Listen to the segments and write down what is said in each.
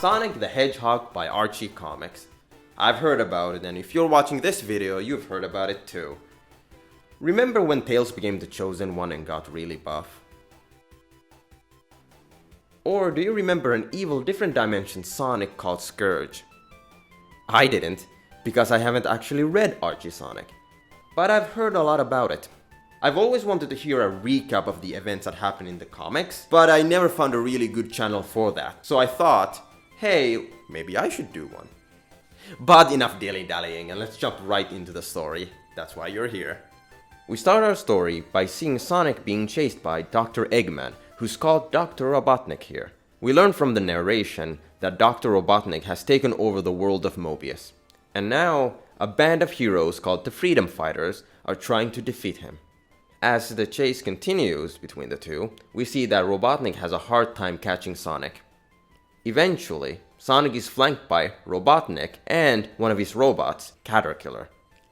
Sonic the Hedgehog by Archie Comics. I've heard about it, and if you're watching this video, you've heard about it too. Remember when Tails became the chosen one and got really buff? Or do you remember an evil different dimension Sonic called Scourge? I didn't, because I haven't actually read Archie Sonic, but I've heard a lot about it. I've always wanted to hear a recap of the events that happened in the comics, but I never found a really good channel for that, so I thought, hey, maybe I should do one. But enough dilly-dallying, and let's jump right into the story. That's why you're here. We start our story by seeing Sonic being chased by Dr. Eggman, who's called Dr. Robotnik here. We learn from the narration that Dr. Robotnik has taken over the world of Mobius, and now a band of heroes called the Freedom Fighters are trying to defeat him. As the chase continues between the two, we see that Robotnik has a hard time catching Sonic. Eventually, Sonic is flanked by Robotnik and one of his robots, Caterpillar.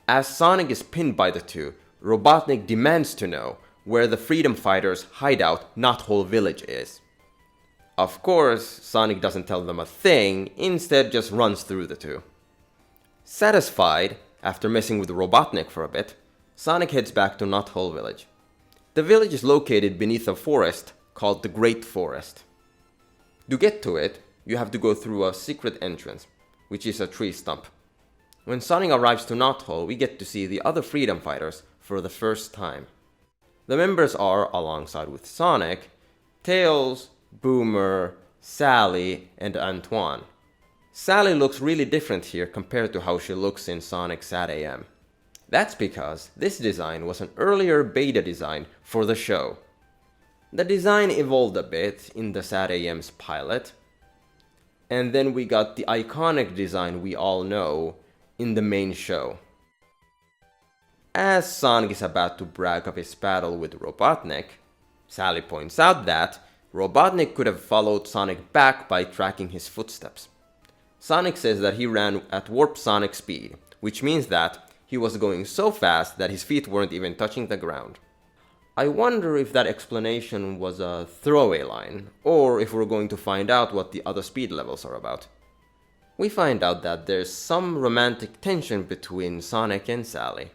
As Sonic is pinned by the two, Robotnik demands to know where the Freedom Fighters' hideout Knothole Village is. Of course, Sonic doesn't tell them a thing, instead just runs through the two. Satisfied, after messing with Robotnik for a bit, Sonic heads back to Knothole Village. The village is located beneath a forest called the Great Forest. To get to it, you have to go through a secret entrance, which is a tree stump. When Sonic arrives to Knothole, we get to see the other Freedom Fighters for the first time. The members are, alongside with Sonic, Tails, Boomer, Sally, and Antoine. Sally looks really different here compared to how she looks in Sonic Sad AM. That's because this design was an earlier beta design for the show. The design evolved a bit in the Sad AM's pilot, and then we got the iconic design we all know in the main show. As Sonic is about to brag of his battle with Robotnik, Sally points out that Robotnik could have followed Sonic back by tracking his footsteps. Sonic says that he ran at warp Sonic speed, which means that he was going so fast that his feet weren't even touching the ground. I wonder if that explanation was a throwaway line, or if we're going to find out what the other speed levels are about. We find out that there's some romantic tension between Sonic and Sally.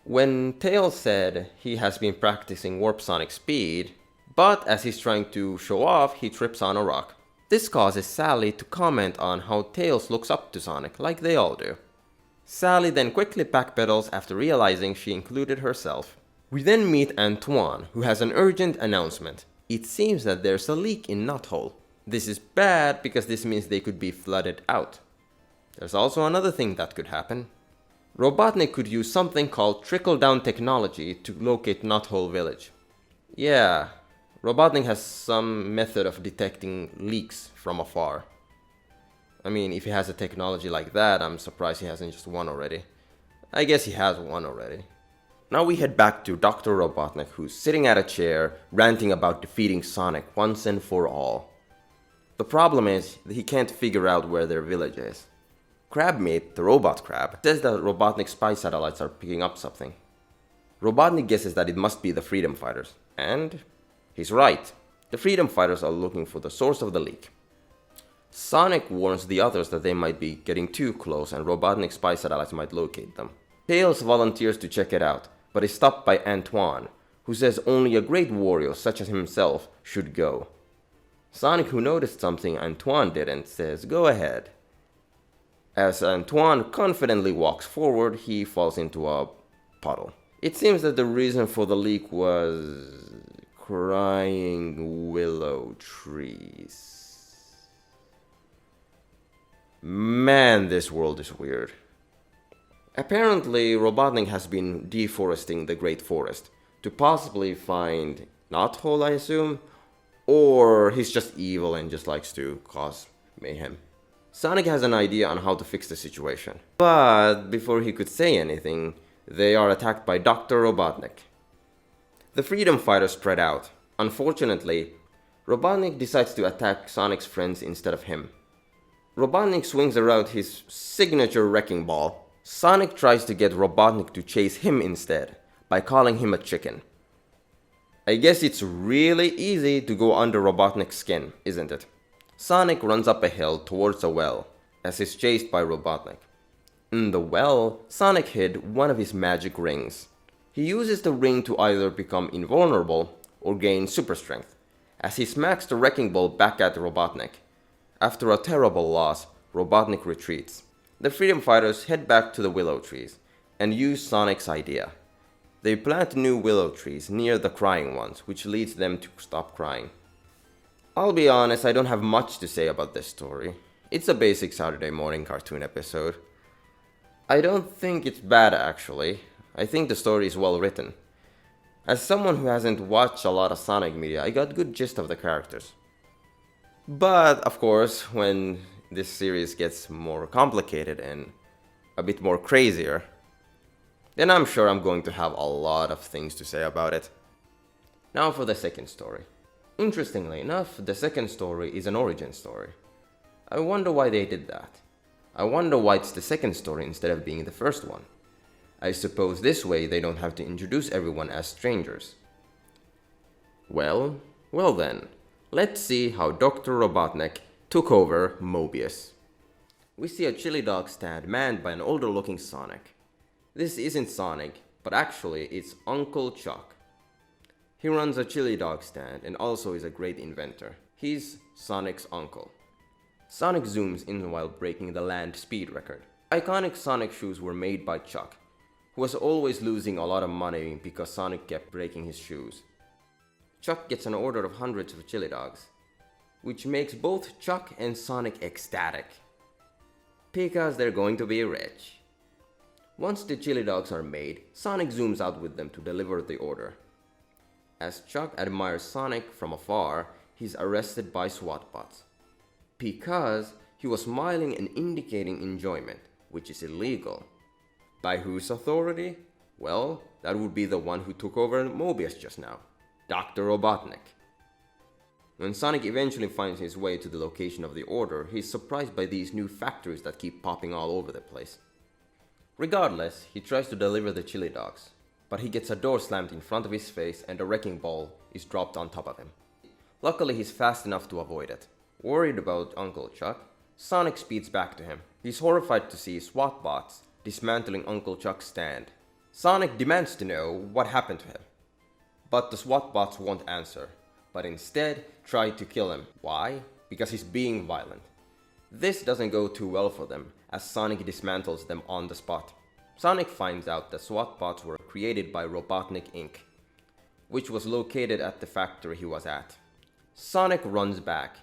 When Tails said he has been practicing warp Sonic speed, but as he's trying to show off, he trips on a rock. This causes Sally to comment on how Tails looks up to Sonic, like they all do. Sally then quickly backpedals after realizing she included herself. We then meet Antoine, who has an urgent announcement. It seems that there's a leak in Knothole. This is bad because this means they could be flooded out. There's also another thing that could happen. Robotnik could use something called trickle-down technology to locate Knothole Village. Yeah, Robotnik has some method of detecting leaks from afar. I mean, if he has a technology like that, I'm surprised he hasn't just one already. I guess he has one already. Now we head back to Dr. Robotnik, who's sitting at a chair, ranting about defeating Sonic once and for all. The problem is that he can't figure out where their village is. Crabmeat, the robot crab, says that Robotnik's spy satellites are picking up something. Robotnik guesses that it must be the Freedom Fighters, and he's right. The Freedom Fighters are looking for the source of the leak. Sonic warns the others that they might be getting too close and Robotnik's spy satellites might locate them. Tails volunteers to check it out, but is stopped by Antoine, who says only a great warrior such as himself should go. Sonic, who noticed something Antoine didn't, says go ahead. As Antoine confidently walks forward, he falls into a puddle. It seems that the reason for the leak was crying willow trees. Man, this world is weird. Apparently, Robotnik has been deforesting the Great Forest to possibly find Knothole, I assume, or he's just evil and just likes to cause mayhem. Sonic has an idea on how to fix the situation, but before he could say anything, they are attacked by Dr. Robotnik. The Freedom Fighters spread out. Unfortunately, Robotnik decides to attack Sonic's friends instead of him. Robotnik swings around his signature wrecking ball. Sonic tries to get Robotnik to chase him instead, by calling him a chicken. I guess it's really easy to go under Robotnik's skin, isn't it? Sonic runs up a hill towards a well as he's chased by Robotnik. In the well, Sonic hid one of his magic rings. He uses the ring to either become invulnerable or gain super strength, as he smacks the wrecking ball back at Robotnik. After a terrible loss, Robotnik retreats. The freedom fighters head back to the willow trees and use Sonic's idea. They plant new willow trees near the crying ones, which leads them to stop crying. I'll be honest, I don't have much to say about this story. It's a basic Saturday morning cartoon episode. I don't think it's bad actually. I think the story is well written. As someone who hasn't watched a lot of Sonic media, I got good gist of the characters. But, of course, when this series gets more complicated and a bit more crazier, then I'm sure I'm going to have a lot of things to say about it. Now for the second story. Interestingly enough, the second story is an origin story. I wonder why they did that. I wonder why it's the second story instead of being the first one. I suppose this way they don't have to introduce everyone as strangers. Well then, let's see how Dr. Robotnik took over Mobius. We see a chili dog stand manned by an older looking Sonic. This isn't Sonic, but actually it's Uncle Chuck. He runs a chili dog stand and also is a great inventor. He's Sonic's uncle. Sonic zooms in while breaking the land speed record. Iconic Sonic shoes were made by Chuck, who was always losing a lot of money because Sonic kept breaking his shoes. Chuck gets an order of hundreds of chili dogs, which makes both Chuck and Sonic ecstatic, because they're going to be rich. Once the chili dogs are made, Sonic zooms out with them to deliver the order. As Chuck admires Sonic from afar, he's arrested by SWAT bots, because he was smiling and indicating enjoyment, which is illegal. By whose authority? Well, that would be the one who took over Mobius just now, Dr. Robotnik. When Sonic eventually finds his way to the location of the order, he's surprised by these new factories that keep popping all over the place. Regardless, he tries to deliver the chili dogs, but he gets a door slammed in front of his face and a wrecking ball is dropped on top of him. Luckily, he's fast enough to avoid it. Worried about Uncle Chuck, Sonic speeds back to him. He's horrified to see SWAT bots dismantling Uncle Chuck's stand. Sonic demands to know what happened to him, but the SWAT bots won't answer, but instead try to kill him. Why? Because he's being violent. This doesn't go too well for them, as Sonic dismantles them on the spot. Sonic finds out that SWAT bots were created by Robotnik Inc., which was located at the factory he was at. Sonic runs back,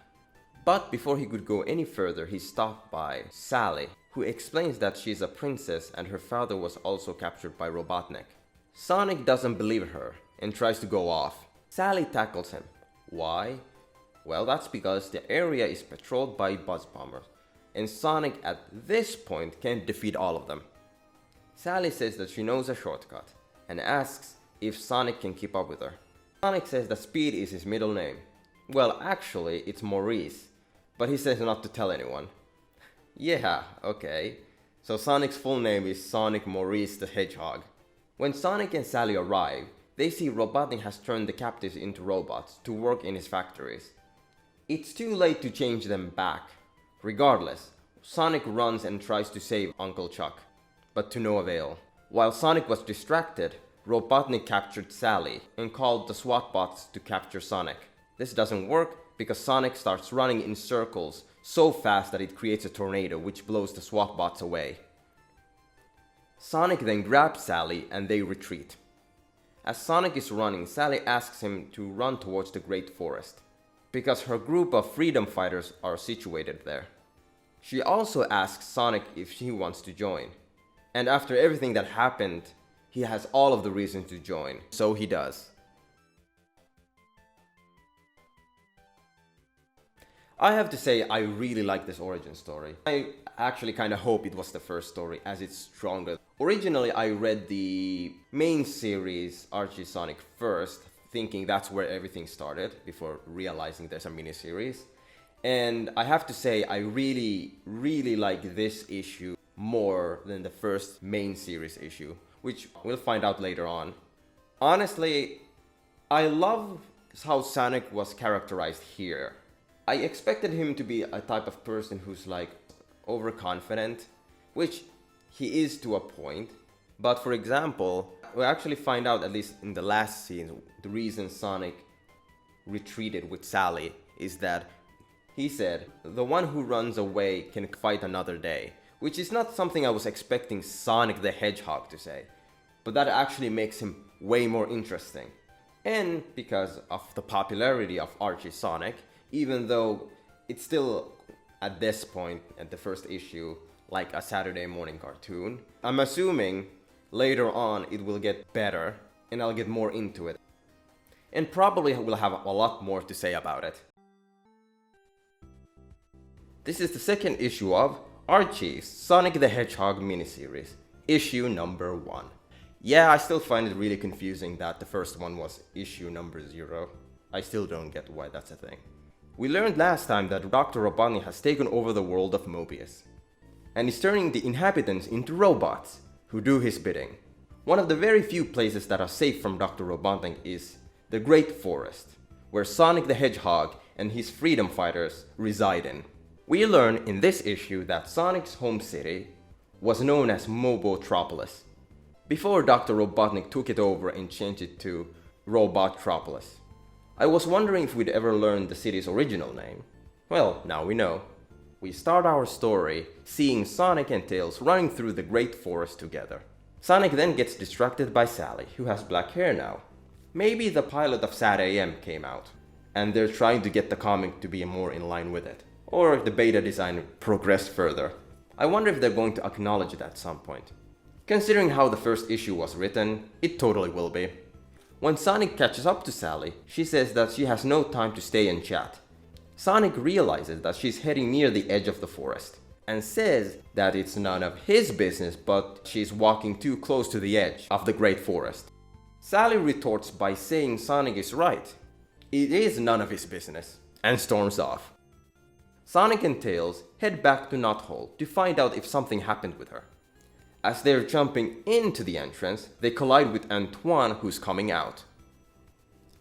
but before he could go any further, he's stopped by Sally, who explains that she's a princess and her father was also captured by Robotnik. Sonic doesn't believe her and tries to go off. Sally tackles him. Why? Well, that's because the area is patrolled by buzz bombers, and Sonic at this point can't defeat all of them. Sally says that she knows a shortcut, and asks if Sonic can keep up with her. Sonic says that Speed is his middle name. Well, actually, it's Maurice, but he says not to tell anyone. Yeah, okay. So Sonic's full name is Sonic Maurice the Hedgehog. When Sonic and Sally arrive, they see Robotnik has turned the captives into robots to work in his factories. It's too late to change them back. Regardless, Sonic runs and tries to save Uncle Chuck, but to no avail. While Sonic was distracted, Robotnik captured Sally and called the SWAT bots to capture Sonic. This doesn't work because Sonic starts running in circles so fast that it creates a tornado which blows the SWAT bots away. Sonic then grabs Sally and they retreat. As Sonic is running, Sally asks him to run towards the Great Forest, because her group of freedom fighters are situated there. She also asks Sonic if he wants to join, and after everything that happened, he has all of the reason to join, so he does. I have to say, I really like this origin story. I actually kind of hope it was the first story, as it's stronger. Originally, I read the main series, Archie Sonic, first, thinking that's where everything started, before realizing there's a mini-series. And I have to say, I really like this issue more than the first main series issue, which we'll find out later on. Honestly, I love how Sonic was characterized here. I expected him to be a type of person who's like overconfident, which he is to a point. But for example, we actually find out, at least in the last scene, the reason Sonic retreated with Sally is that he said, "The one who runs away can fight another day," which is not something I was expecting Sonic the Hedgehog to say, but that actually makes him way more interesting. And because of the popularity of Archie Sonic, even though it's still, at this point, at the first issue, like a Saturday morning cartoon, I'm assuming later on it will get better and I'll get more into it. And probably will have a lot more to say about it. This is the second issue of Archies Sonic the Hedgehog Mini-Series, issue number 1. Yeah, I still find it really confusing that the first one was issue number 0. I still don't get why that's a thing. We learned last time that Dr. Robotnik has taken over the world of Mobius, and is turning the inhabitants into robots who do his bidding. One of the very few places that are safe from Dr. Robotnik is the Great Forest, where Sonic the Hedgehog and his freedom fighters reside in. We learn in this issue that Sonic's home city was known as Mobotropolis, before Dr. Robotnik took it over and changed it to Robotropolis. I was wondering if we'd ever learn the city's original name. Well, now we know. We start our story seeing Sonic and Tails running through the Great Forest together. Sonic then gets distracted by Sally, who has black hair now. Maybe the pilot of Sad AM came out, and they're trying to get the comic to be more in line with it. Or the beta design progressed further. I wonder if they're going to acknowledge it at some point. Considering how the first issue was written, it totally will be. When Sonic catches up to Sally, she says that she has no time to stay and chat. Sonic realizes that she's heading near the edge of the forest, and says that it's none of his business, but she's walking too close to the edge of the Great Forest. Sally retorts by saying Sonic is right. It is none of his business, and storms off. Sonic and Tails head back to Knothole to find out if something happened with her. As they're jumping into the entrance, they collide with Antoine, who's coming out.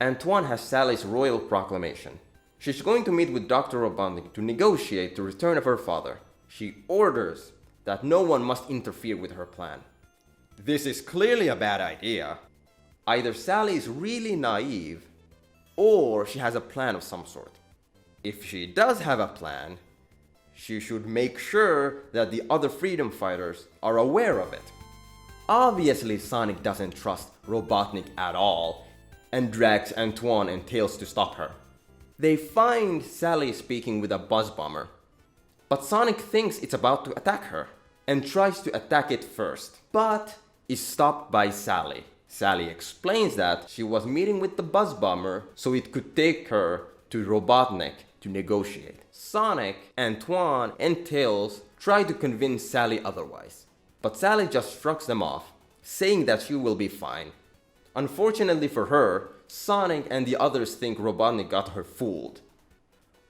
Antoine has Sally's royal proclamation. She's going to meet with Dr. Robotnik to negotiate the return of her father. She orders that no one must interfere with her plan. This is clearly a bad idea. Either Sally is really naive, or she has a plan of some sort. If she does have a plan, she should make sure that the other freedom fighters are aware of it. Obviously, Sonic doesn't trust Robotnik at all, and drags Antoine and Tails to stop her. They find Sally speaking with a buzz bomber, but Sonic thinks it's about to attack her, and tries to attack it first, but is stopped by Sally. Sally explains that she was meeting with the buzz bomber so it could take her to Robotnik to negotiate. Sonic, Antoine, and Tails try to convince Sally otherwise, but Sally just shrugs them off, saying that she will be fine. Unfortunately for her, Sonic and the others think Robotnik got her fooled.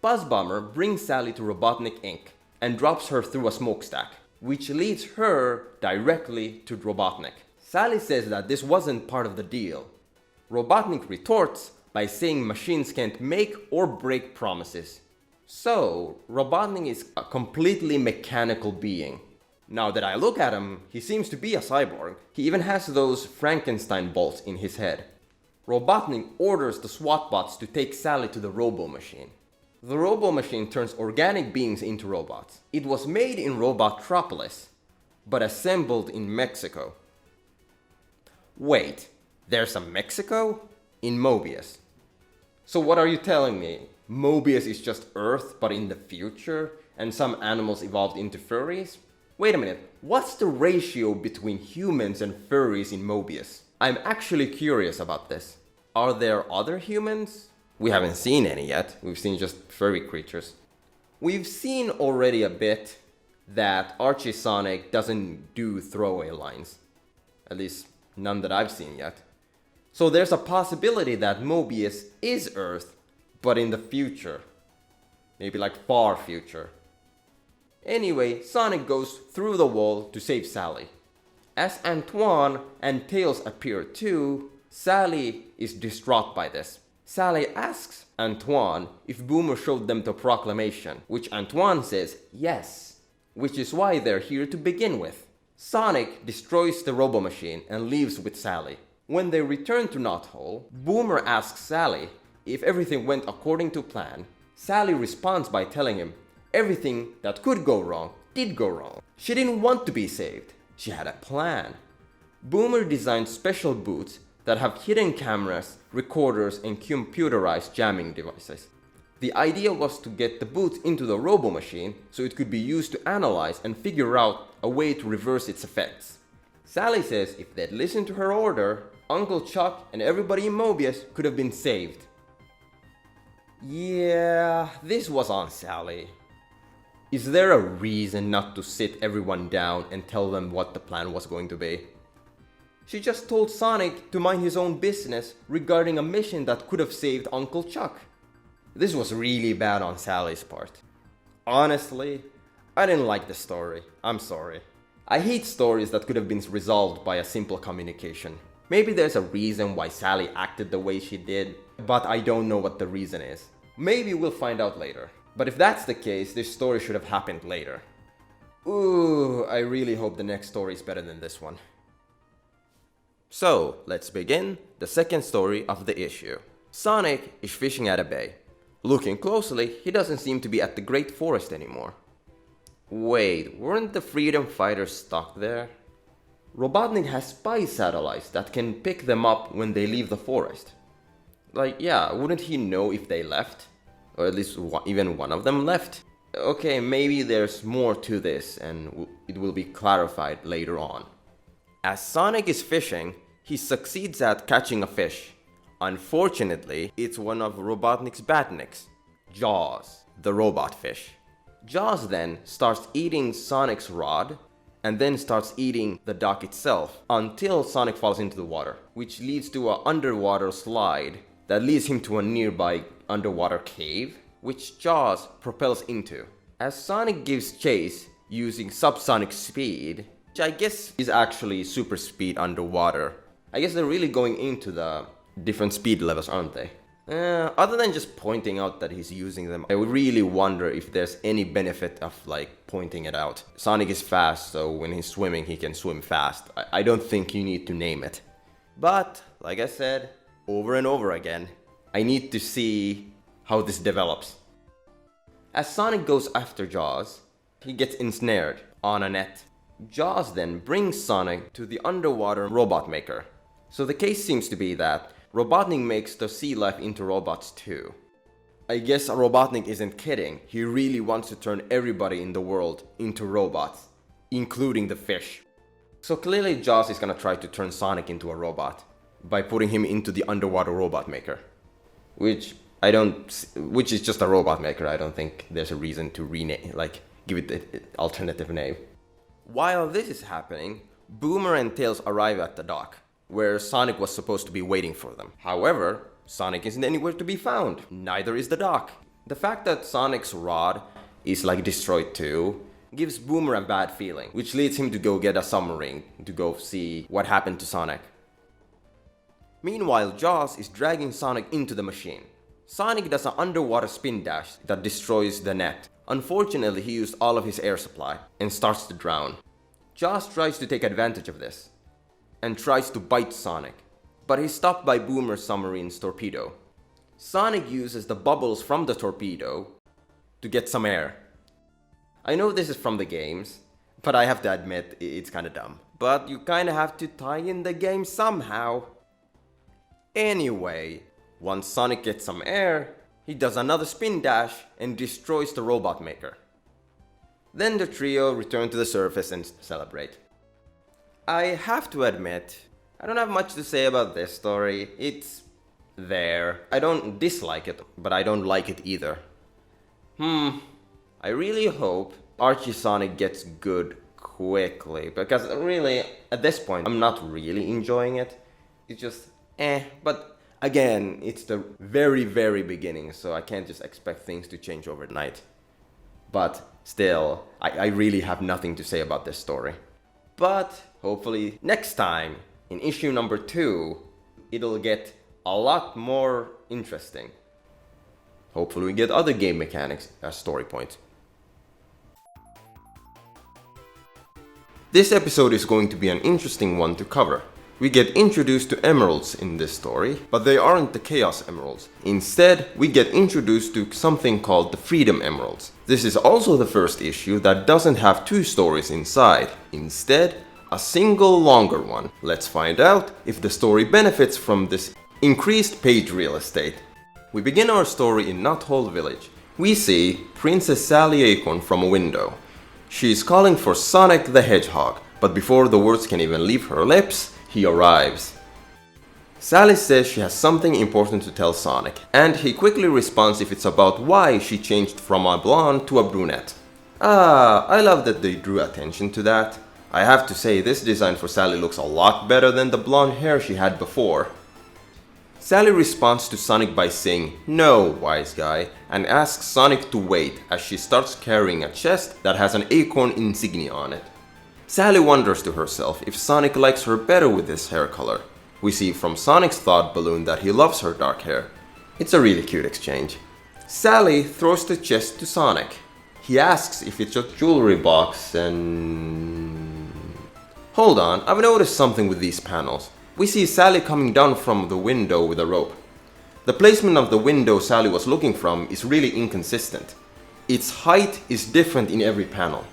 Buzz Bomber brings Sally to Robotnik Inc. and drops her through a smokestack, which leads her directly to Robotnik. Sally says that this wasn't part of the deal. Robotnik retorts by saying machines can't make or break promises. So, Robotnik is a completely mechanical being. Now that I look at him, he seems to be a cyborg. He even has those Frankenstein bolts in his head. Robotnik orders the SWAT bots to take Sally to the Robo-Machine. The Robo-Machine turns organic beings into robots. It was made in Robotropolis, but assembled in Mexico. Wait, there's a Mexico? In Mobius. So what are you telling me? Mobius is just Earth, but in the future, and some animals evolved into furries? Wait a minute, what's the ratio between humans and furries in Mobius? I'm actually curious about this. Are there other humans? We haven't seen any yet, we've seen just furry creatures. We've seen already a bit that Archie Sonic doesn't do throwaway lines. At least none that I've seen yet. So there's a possibility that Mobius is Earth, but in the future. Maybe like far future. Anyway, Sonic goes through the wall to save Sally. As Antoine and Tails appear too, Sally is distraught by this. Sally asks Antoine if Boomer showed them the proclamation, which Antoine says yes, which is why they're here to begin with. Sonic destroys the Robo-Machine and leaves with Sally. When they return to Knothole, Boomer asks Sally if everything went according to plan. Sally responds by telling him everything that could go wrong did go wrong. She didn't want to be saved. She had a plan. Boomer designed special boots that have hidden cameras, recorders, and computerized jamming devices. The idea was to get the boots into the Robo-Machine so it could be used to analyze and figure out a way to reverse its effects. Sally says if they'd listened to her order, Uncle Chuck and everybody in Mobius could have been saved. Yeah, this was on Sally. Is there a reason not to sit everyone down and tell them what the plan was going to be? She just told Sonic to mind his own business regarding a mission that could have saved Uncle Chuck. This was really bad on Sally's part. Honestly, I didn't like the story. I'm sorry. I hate stories that could have been resolved by a simple communication. Maybe there's a reason why Sally acted the way she did, but I don't know what the reason is. Maybe we'll find out later. But if that's the case, this story should have happened later. Ooh, I really hope the next story is better than this one. So, let's begin the second story of the issue. Sonic is fishing at a bay. Looking closely, he doesn't seem to be at the Great Forest anymore. Wait, weren't the freedom fighters stuck there? Robotnik has spy satellites that can pick them up when they leave the forest. Like, yeah, wouldn't he know if they left? Or at least even one of them left? Okay, maybe there's more to this and it will be clarified later on. As Sonic is fishing, he succeeds at catching a fish. Unfortunately, it's one of Robotnik's badniks, Jaws, the robot fish. Jaws then starts eating Sonic's rod and then starts eating the dock itself until Sonic falls into the water, which leads to an underwater slide that leads him to a nearby underwater cave, which Jaws propels into. As Sonic gives chase using subsonic speed, which I guess is actually super speed underwater. I guess they're really going into the different speed levels, aren't they? Other than just pointing out that he's using them, I really wonder if there's any benefit of like pointing it out. Sonic is fast, so when he's swimming, he can swim fast. I don't think you need to name it. But, like I said, over and over again, I need to see how this develops. As Sonic goes after Jaws, he gets ensnared on a net. Jaws then brings Sonic to the underwater robot maker. So the case seems to be that Robotnik makes the sea life into robots too. I guess Robotnik isn't kidding. He really wants to turn everybody in the world into robots, including the fish. So clearly Jaws is gonna try to turn Sonic into a robot by putting him into the underwater robot maker. Which is just a robot maker. I don't think there's a reason to rename, give it an alternative name. While this is happening, Boomer and Tails arrive at the dock, where Sonic was supposed to be waiting for them. However, Sonic isn't anywhere to be found. Neither is the dock. The fact that Sonic's rod is destroyed too gives Boomer a bad feeling, which leads him to go get a submarine to go see what happened to Sonic. Meanwhile, Jaws is dragging Sonic into the machine. Sonic does an underwater spin dash that destroys the net. Unfortunately, he used all of his air supply and starts to drown. Jaws tries to take advantage of this and tries to bite Sonic, but he's stopped by Boomer's submarine's torpedo. Sonic uses the bubbles from the torpedo to get some air. I know this is from the games, but I have to admit it's kinda dumb. But you kinda have to tie in the game somehow. Anyway, once Sonic gets some air, he does another spin dash and destroys the robot maker. Then the trio return to the surface and celebrate. I have to admit, I don't have much to say about this story. It's there. I don't dislike it, but I don't like it either. I really hope Archie Sonic gets good quickly, because really, at this point, I'm not really enjoying it. It's just, but again, it's the very, very beginning, so I can't just expect things to change overnight. But still, I really have nothing to say about this story. But hopefully next time, in issue number 2, it'll get a lot more interesting. Hopefully we get other game mechanics as story points. This episode is going to be an interesting one to cover. We get introduced to emeralds in this story, but they aren't the Chaos Emeralds. Instead, we get introduced to something called the Freedom Emeralds. This is also the first issue that doesn't have two stories inside. Instead, a single longer one. Let's find out if the story benefits from this increased page real estate. We begin our story in Knothole Village. We see Princess Sally Acorn from a window. She is calling for Sonic the Hedgehog, but before the words can even leave her lips, he arrives. Sally says she has something important to tell Sonic, and he quickly responds if it's about why she changed from a blonde to a brunette. I love that they drew attention to that. I have to say, this design for Sally looks a lot better than the blonde hair she had before. Sally responds to Sonic by saying, "No, wise guy," and asks Sonic to wait as she starts carrying a chest that has an acorn insignia on it. Sally wonders to herself if Sonic likes her better with this hair color. We see from Sonic's thought balloon that he loves her dark hair. It's a really cute exchange. Sally throws the chest to Sonic. He asks if it's a jewelry box and... Hold on, I've noticed something with these panels. We see Sally coming down from the window with a rope. The placement of the window Sally was looking from is really inconsistent. Its height is different in every panel.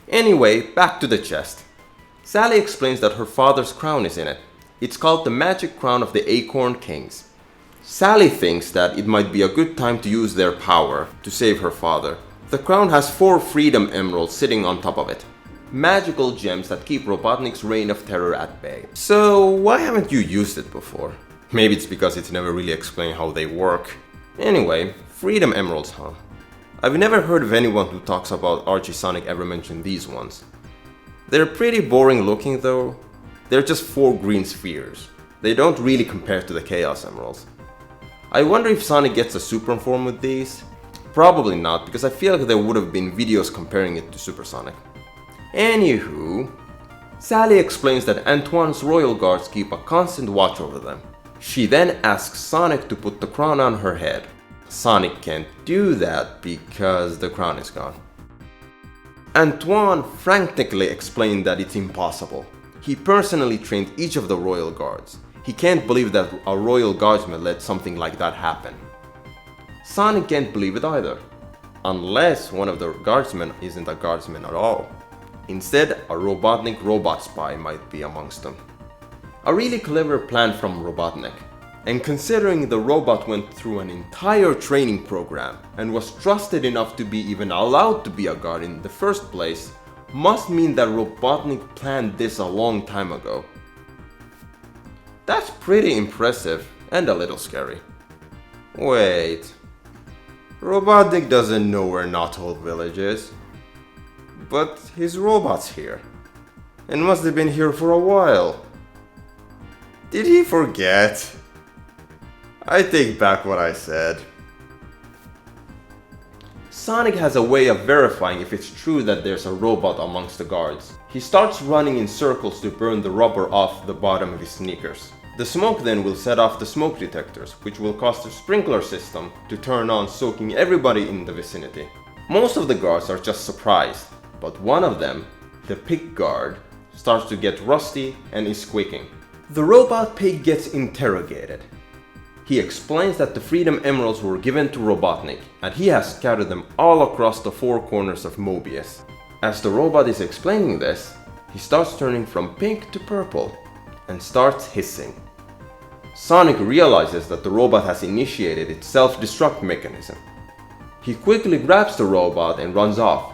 Anyway, back to the chest. Sally explains that her father's crown is in it. It's called the Magic Crown of the Acorn Kings. Sally thinks that it might be a good time to use their power to save her father. The crown has 4 Freedom Emeralds sitting on top of it. Magical gems that keep Robotnik's reign of terror at bay. So, why haven't you used it before? Maybe it's because it's never really explained how they work. Anyway, Freedom Emeralds, huh? I've never heard of anyone who talks about Archie Sonic ever mention these ones. They're pretty boring looking though. They're just 4 green spheres. They don't really compare to the Chaos Emeralds. I wonder if Sonic gets a super form with these? Probably not, because I feel like there would have been videos comparing it to Super Sonic. Anywho, Sally explains that Antoine's royal guards keep a constant watch over them. She then asks Sonic to put the crown on her head. Sonic can't do that because the crown is gone. Antoine frantically explained that it's impossible. He personally trained each of the royal guards. He can't believe that a royal guardsman let something like that happen. Sonic can't believe it either. Unless one of the guardsmen isn't a guardsman at all. Instead, a Robotnik robot spy might be amongst them. A really clever plan from Robotnik. And considering the robot went through an entire training program and was trusted enough to be even allowed to be a guard in the first place, must mean that Robotnik planned this a long time ago. That's pretty impressive and a little scary. Wait, Robotnik doesn't know where Knothole Village is. But his robot's here, and must have been here for a while. Did he forget? I take back what I said. Sonic has a way of verifying if it's true that there's a robot amongst the guards. He starts running in circles to burn the rubber off the bottom of his sneakers. The smoke then will set off the smoke detectors, which will cause the sprinkler system to turn on, soaking everybody in the vicinity. Most of the guards are just surprised. But one of them, the pig guard, starts to get rusty and is squeaking. The robot pig gets interrogated. He explains that the Freedom Emeralds were given to Robotnik, and he has scattered them all across the 4 corners of Mobius. As the robot is explaining this, he starts turning from pink to purple, and starts hissing. Sonic realizes that the robot has initiated its self-destruct mechanism. He quickly grabs the robot and runs off.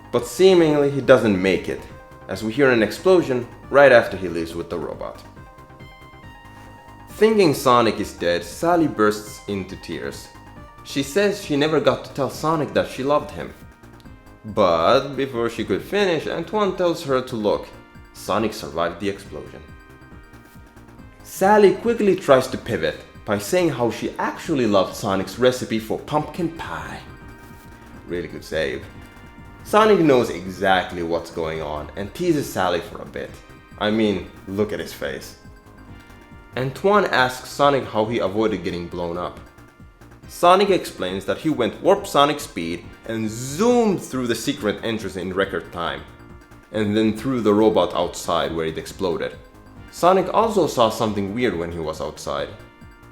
But seemingly he doesn't make it, as we hear an explosion right after he leaves with the robot. Thinking Sonic is dead, Sally bursts into tears. She says she never got to tell Sonic that she loved him. But before she could finish, Antoine tells her to look. Sonic survived the explosion. Sally quickly tries to pivot by saying how she actually loved Sonic's recipe for pumpkin pie. Really good save. Sonic knows exactly what's going on and teases Sally for a bit. I mean, look at his face. Antoine asks Sonic how he avoided getting blown up. Sonic explains that he went warp Sonic speed and zoomed through the secret entrance in record time, and then threw the robot outside where it exploded. Sonic also saw something weird when he was outside.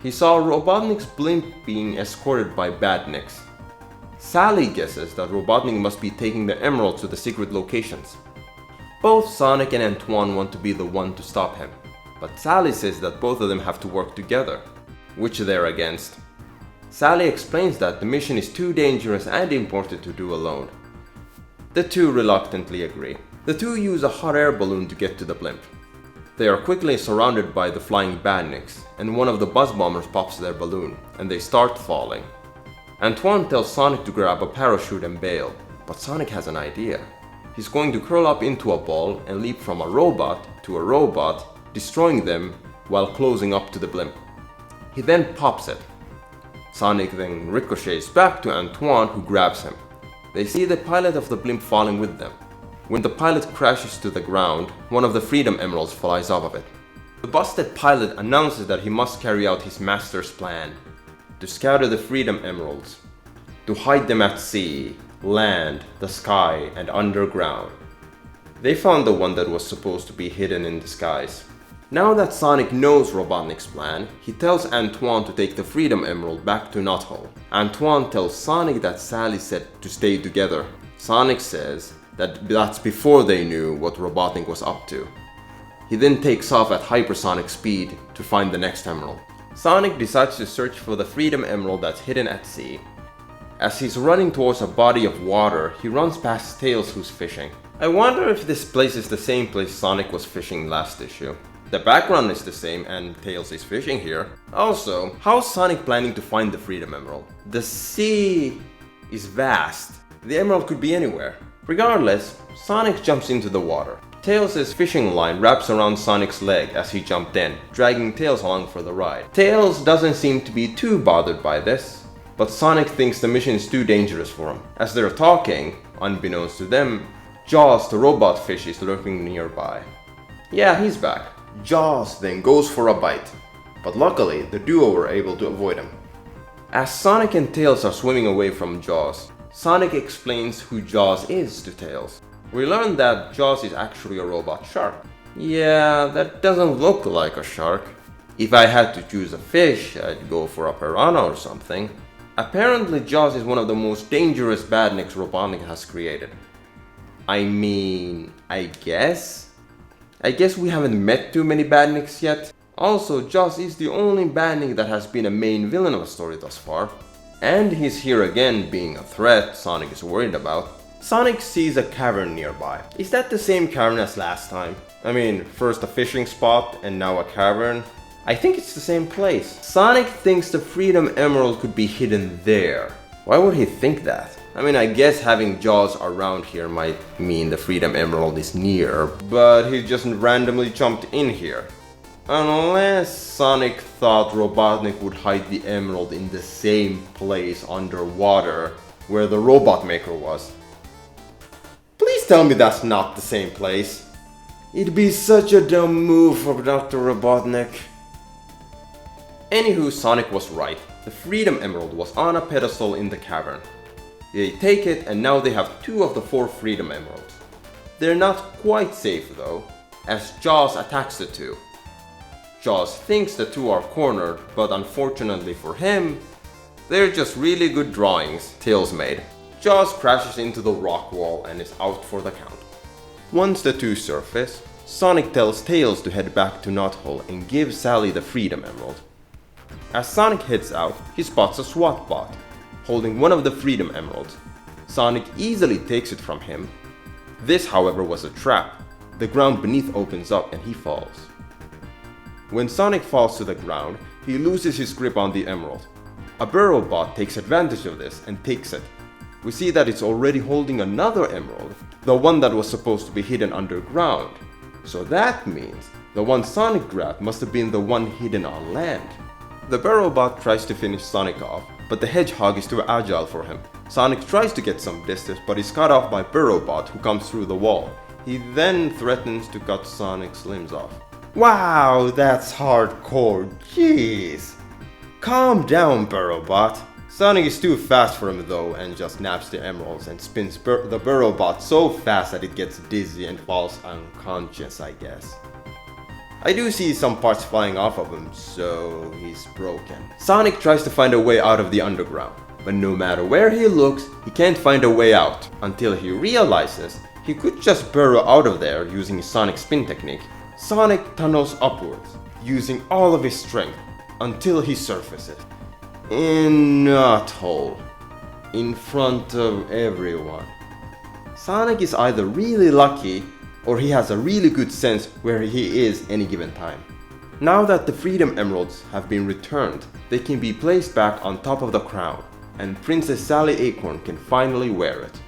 He saw Robotnik's blimp being escorted by badniks. Sally guesses that Robotnik must be taking the emeralds to the secret locations. Both Sonic and Antoine want to be the one to stop him, but Sally says that both of them have to work together, which they're against. Sally explains that the mission is too dangerous and important to do alone. The two reluctantly agree. The two use a hot air balloon to get to the blimp. They are quickly surrounded by the flying badniks, and one of the buzz bombers pops their balloon, and they start falling. Antoine tells Sonic to grab a parachute and bail, but Sonic has an idea. He's going to curl up into a ball and leap from a robot to a robot, destroying them while closing up to the blimp. He then pops it. Sonic then ricochets back to Antoine, who grabs him. They see the pilot of the blimp falling with them. When the pilot crashes to the ground, one of the Freedom Emeralds flies off of it. The busted pilot announces that he must carry out his master's plan: to scatter the Freedom Emeralds, to hide them at sea, land, the sky, and underground. They found the one that was supposed to be hidden in the skies. Now that Sonic knows Robotnik's plan, he tells Antoine to take the Freedom Emerald back to Knothole. Antoine tells Sonic that Sally said to stay together. Sonic says that that's before they knew what Robotnik was up to. He then takes off at hypersonic speed to find the next emerald. Sonic decides to search for the Freedom Emerald that's hidden at sea. As he's running towards a body of water, he runs past Tails, who's fishing. I wonder if this place is the same place Sonic was fishing last issue. The background is the same and Tails is fishing here. Also, how is Sonic planning to find the Freedom Emerald? The sea is vast. The emerald could be anywhere. Regardless, Sonic jumps into the water. Tails' fishing line wraps around Sonic's leg as he jumped in, dragging Tails along for the ride. Tails doesn't seem to be too bothered by this, but Sonic thinks the mission is too dangerous for him. As they're talking, unbeknownst to them, Jaws the robot fish is lurking nearby. Yeah, he's back. Jaws then goes for a bite, but luckily the duo were able to avoid him. As Sonic and Tails are swimming away from Jaws, Sonic explains who Jaws is to Tails. We learn that Jaws is actually a robot shark. Yeah, that doesn't look like a shark. If I had to choose a fish, I'd go for a piranha or something. Apparently Jaws is one of the most dangerous badniks Robotnik has created. I guess we haven't met too many badniks yet. Also, Jaws is the only badnik that has been a main villain of a story thus far. And he's here again, being a threat Sonic is worried about. Sonic sees a cavern nearby. Is that the same cavern as last time? I mean, first a fishing spot and now a cavern. I think it's the same place. Sonic thinks the Freedom Emerald could be hidden there. Why would he think that? I mean, I guess having Jaws around here might mean the Freedom Emerald is near, but he just randomly jumped in here. Unless Sonic thought Robotnik would hide the emerald in the same place underwater where the robot maker was. Please tell me that's not the same place. It'd be such a dumb move for Dr. Robotnik. Anywho, Sonic was right. The Freedom Emerald was on a pedestal in the cavern. They take it and now they have 2 of the 4 Freedom Emeralds. They're not quite safe though, as Jaws attacks the 2. Jaws thinks the 2 are cornered, but unfortunately for him, they're just really good drawings Tails made. Jaws crashes into the rock wall and is out for the count. Once the 2 surface, Sonic tells Tails to head back to Knothole and give Sally the Freedom Emerald. As Sonic heads out, he spots a SWAT bot, holding one of the Freedom Emeralds. Sonic easily takes it from him. This, however, was a trap. The ground beneath opens up and he falls. When Sonic falls to the ground, he loses his grip on the emerald. A burrow bot takes advantage of this and takes it. We see that it's already holding another emerald, the one that was supposed to be hidden underground. So that means the one Sonic grabbed must have been the one hidden on land. The burrow bot tries to finish Sonic off, but the hedgehog is too agile for him. Sonic tries to get some distance, but is cut off by Burrowbot, who comes through the wall. He then threatens to cut Sonic's limbs off. Wow, that's hardcore, jeez. Calm down, Burrowbot. Sonic is too fast for him though and just naps the emeralds and spins the Burrowbot so fast that it gets dizzy and falls unconscious, I guess. I do see some parts flying off of him, so he's broken. Sonic tries to find a way out of the underground, but no matter where he looks, he can't find a way out until he realizes he could just burrow out of there using his Sonic spin technique. Sonic tunnels upwards, using all of his strength until he surfaces in Knothole, in front of everyone. Sonic is either really lucky or he has a really good sense where he is any given time. Now that the Freedom Emeralds have been returned, they can be placed back on top of the crown, and Princess Sally Acorn can finally wear it.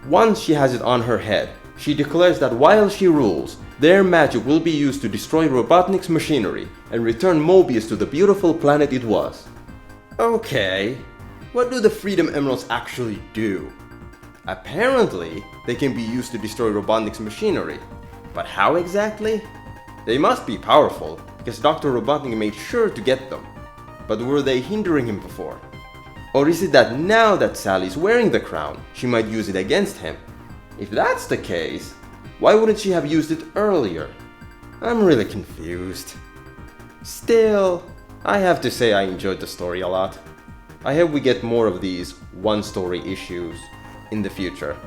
Once she has it on her head, she declares that while she rules, their magic will be used to destroy Robotnik's machinery and return Mobius to the beautiful planet it was. Okay, what do the Freedom Emeralds actually do? Apparently, they can be used to destroy Robotnik's machinery. But how exactly? They must be powerful, because Dr. Robotnik made sure to get them. But were they hindering him before? Or is it that now that Sally's wearing the crown, she might use it against him? If that's the case, why wouldn't she have used it earlier? I'm really confused. Still, I have to say I enjoyed the story a lot. I hope we get more of these one-story issues in the future.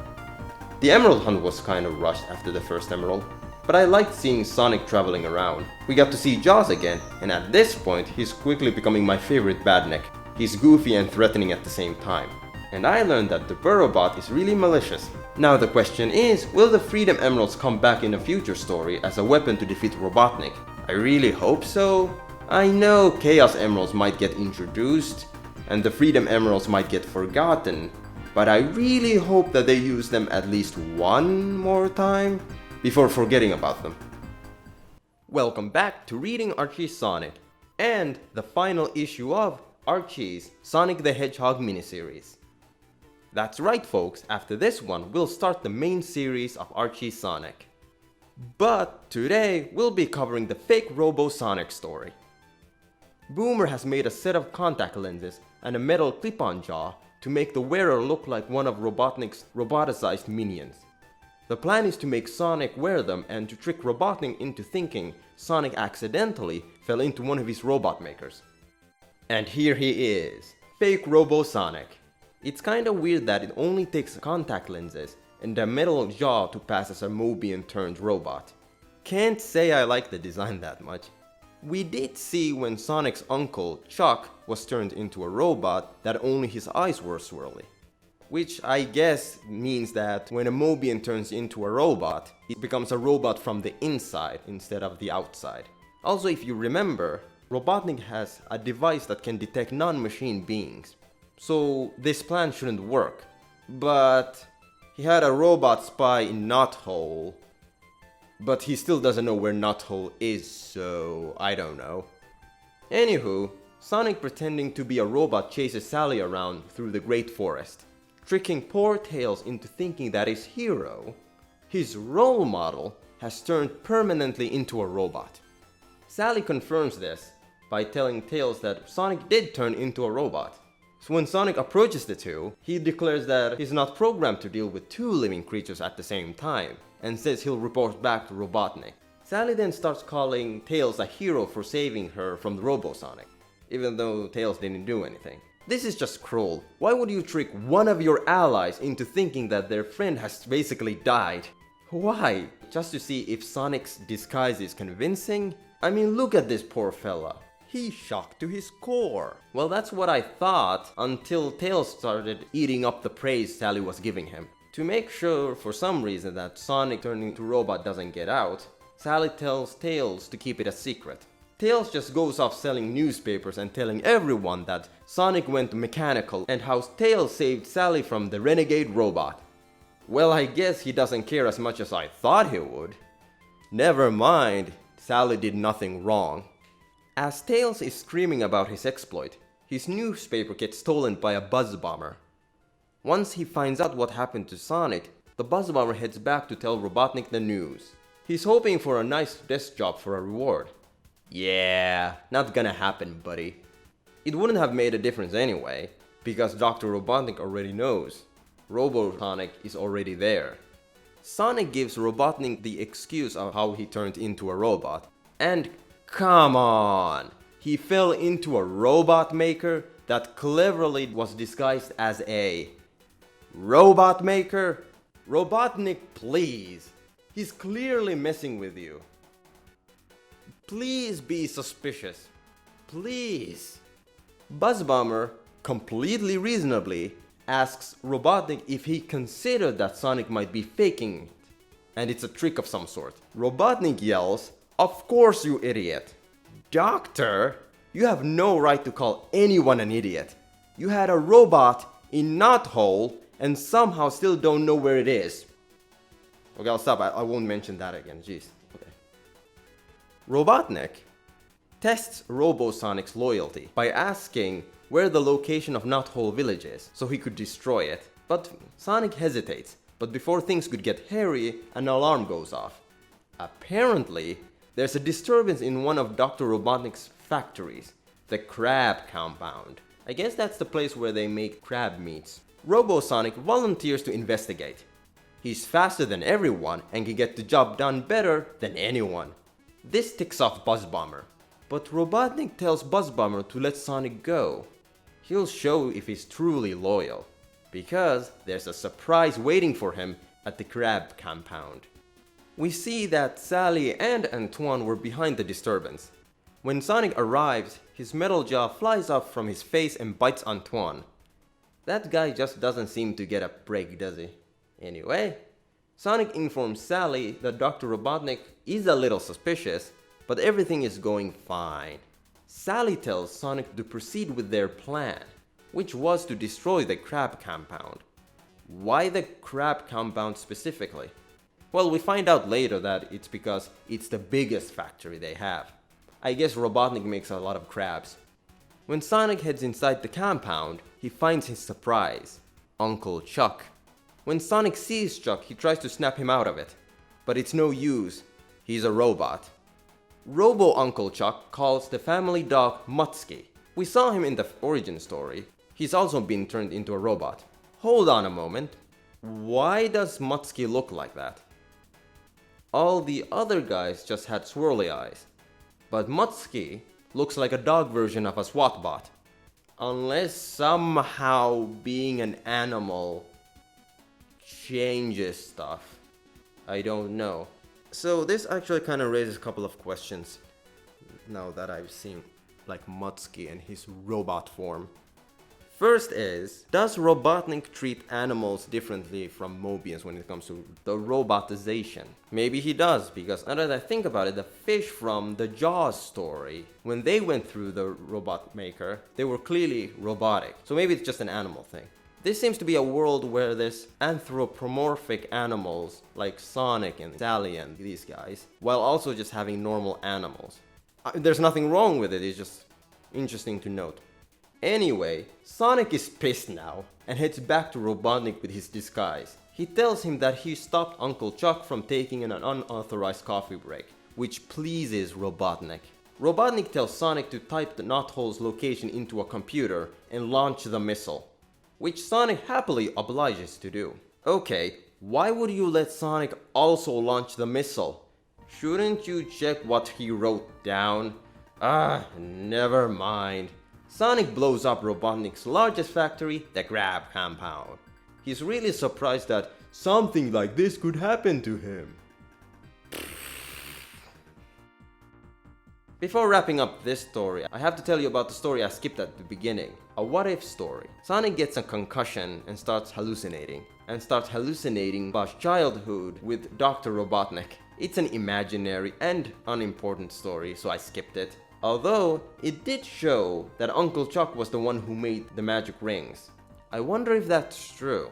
The Emerald Hunt was kind of rushed after the first Emerald, but I liked seeing Sonic traveling around. We got to see Jaws again, and at this point he's quickly becoming my favorite badnik. He's goofy and threatening at the same time. And I learned that the Burrowbot is really malicious. Now the question is, will the Freedom Emeralds come back in a future story as a weapon to defeat Robotnik? I really hope so. I know Chaos Emeralds might get introduced, and the Freedom Emeralds might get forgotten, but I really hope that they use them at least one more time before forgetting about them. Welcome back to reading Archies Sonic and the final issue of Archies Sonic the Hedgehog Mini-Series. That's right folks, after this one we'll start the main series of Archie Sonic. But today we'll be covering the fake Robo-Sonic story. Boomer has made a set of contact lenses and a metal clip-on jaw to make the wearer look like one of Robotnik's roboticized minions. The plan is to make Sonic wear them and to trick Robotnik into thinking Sonic accidentally fell into one of his robot makers. And here he is, fake Robo-Sonic. It's kinda weird that it only takes contact lenses and a metal jaw to pass as a Mobian turned robot. Can't say I like the design that much. We did see when Sonic's uncle, Chuck, was turned into a robot that only his eyes were swirly. Which I guess means that when a Mobian turns into a robot, it becomes a robot from the inside instead of the outside. Also, if you remember, Robotnik has a device that can detect non-machine beings. So this plan shouldn't work. But he had a robot spy in Knothole. But he still doesn't know where Knothole is, so I don't know. Anywho, Sonic pretending to be a robot chases Sally around through the Great Forest, tricking poor Tails into thinking that his hero, his role model, has turned permanently into a robot. Sally confirms this by telling Tails that Sonic did turn into a robot. So when Sonic approaches the two, he declares that he's not programmed to deal with two living creatures at the same time, and says he'll report back to Robotnik. Sally then starts calling Tails a hero for saving her from the Robo-Sonic, even though Tails didn't do anything. This is just cruel. Why would you trick one of your allies into thinking that their friend has basically died? Why? Just to see if Sonic's disguise is convincing? I mean, look at this poor fella. He's shocked to his core. Well, that's what I thought until Tails started eating up the praise Sally was giving him. To make sure, for some reason, that Sonic turning into robot doesn't get out, Sally tells Tails to keep it a secret. Tails just goes off selling newspapers and telling everyone that Sonic went mechanical and how Tails saved Sally from the renegade robot. Well, I guess he doesn't care as much as I thought he would. Never mind, Sally did nothing wrong. As Tails is screaming about his exploit, his newspaper gets stolen by a buzz bomber. Once he finds out what happened to Sonic, the buzz bomber heads back to tell Robotnik the news. He's hoping for a nice desk job for a reward. Yeah, not gonna happen, buddy. It wouldn't have made a difference anyway, because Dr. Robotnik already knows. Robosonic is already there. Sonic gives Robotnik the excuse of how he turned into a robot. And come on! He fell into a robot maker that cleverly was disguised as a robot maker? Robotnik, please! He's clearly messing with you. Please be suspicious. Please. Buzz Bomber, completely reasonably, asks Robotnik if he considered that Sonic might be faking it, and it's a trick of some sort. Robotnik yells, "Of course, you idiot! Doctor, you have no right to call anyone an idiot. You had a robot in Knothole and somehow still don't know where it is." Okay, I'll stop. I won't mention that again. Jeez. Okay. Robotnik tests Robosonic's loyalty by asking where the location of Knothole Village is, so he could destroy it. But Sonic hesitates, but before things could get hairy, an alarm goes off. Apparently, there's a disturbance in one of Dr. Robotnik's factories, the crab compound. I guess that's the place where they make crab meats. Robosonic volunteers to investigate. He's faster than everyone and can get the job done better than anyone. This ticks off Buzz Bomber. But Robotnik tells Buzz Bomber to let Sonic go. He'll show if he's truly loyal, because there's a surprise waiting for him at the crab compound. We see that Sally and Antoine were behind the disturbance. When Sonic arrives, his metal jaw flies off from his face and bites Antoine. That guy just doesn't seem to get a break, does he? Anyway, Sonic informs Sally that Dr. Robotnik is a little suspicious, but everything is going fine. Sally tells Sonic to proceed with their plan, which was to destroy the crab compound. Why the crab compound specifically? Well, we find out later that it's because it's the biggest factory they have. I guess Robotnik makes a lot of crabs. When Sonic heads inside the compound, he finds his surprise, Uncle Chuck. When Sonic sees Chuck, he tries to snap him out of it, but it's no use. He's a robot. Robo Uncle Chuck calls the family dog Mutsky. We saw him in the origin story. He's also been turned into a robot. Hold on a moment. Why does Mutsky look like that? All the other guys just had swirly eyes. But Mutsky looks like a dog version of a SWAT bot. Unless somehow being an animal changes stuff. I don't know. So this actually kind of raises a couple of questions now that I've seen like Mutsky in his robot form. First is, does Robotnik treat animals differently from Mobius when it comes to the robotization? Maybe he does, because now that I think about it, the fish from the Jaws story, when they went through the robot maker, they were clearly robotic. So maybe it's just an animal thing. This seems to be a world where there's anthropomorphic animals like Sonic and Sally and these guys, while also just having normal animals. There's nothing wrong with it, it's just interesting to note. Anyway, Sonic is pissed now and heads back to Robotnik with his disguise. He tells him that he stopped Uncle Chuck from taking an unauthorized coffee break, which pleases Robotnik. Robotnik tells Sonic to type the Knothole's location into a computer and launch the missile, which Sonic happily obliges to do. Okay, why would you let Sonic also launch the missile? Shouldn't you check what he wrote down? Never mind. Sonic blows up Robotnik's largest factory, the crab compound. He's really surprised that something like this could happen to him. Before wrapping up this story, I have to tell you about the story I skipped at the beginning. A what-if story. Sonic gets a concussion and starts hallucinating about childhood with Dr. Robotnik. It's an imaginary and unimportant story, so I skipped it. Although, it did show that Uncle Chuck was the one who made the magic rings. I wonder if that's true.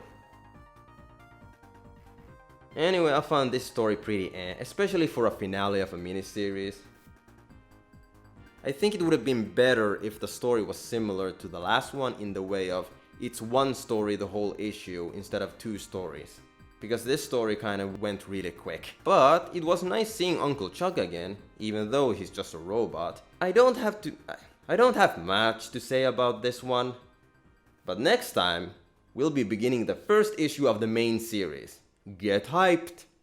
Anyway, I found this story pretty especially for a finale of a miniseries. I think it would have been better if the story was similar to the last one in the way of it's one story the whole issue instead of two stories. because this story kind of went really quick. But it was nice seeing Uncle Chuck again, even though he's just a robot. I don't have much to say about this one, but next time we'll be beginning the first issue of the main series. Get hyped!